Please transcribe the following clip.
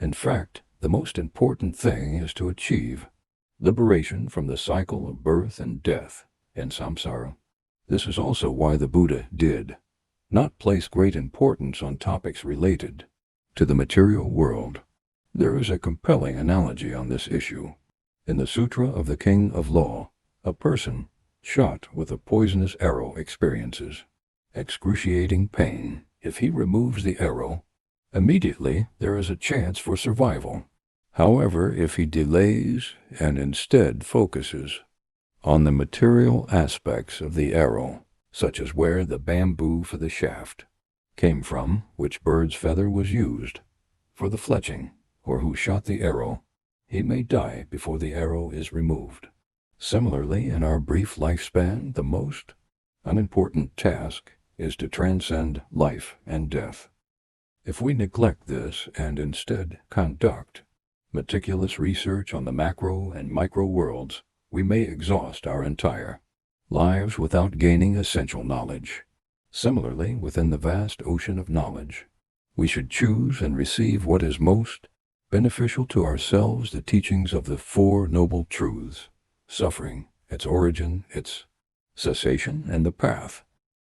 In fact, the most important thing is to achieve liberation from the cycle of birth and death and samsara. This is also why the Buddha did not place great importance on topics related to the material world. There is a compelling analogy on this issue. In the Sutra of the King of Law, a person shot with a poisonous arrow experiences excruciating pain. If he removes the arrow, immediately there is a chance for survival. However, if he delays and instead focuses on the material aspects of the arrow, such as where the bamboo for the shaft came from, which bird's feather was used for the fletching, or who shot the arrow, he may die before the arrow is removed. Similarly, in our brief lifespan, the most unimportant task is to transcend life and death. If we neglect this and instead conduct meticulous research on the macro and micro worlds, we may exhaust our entire lives without gaining essential knowledge. Similarly, within the vast ocean of knowledge, we should choose and receive what is most beneficial to ourselves, the teachings of the Four Noble Truths: suffering, its origin, its cessation, and the path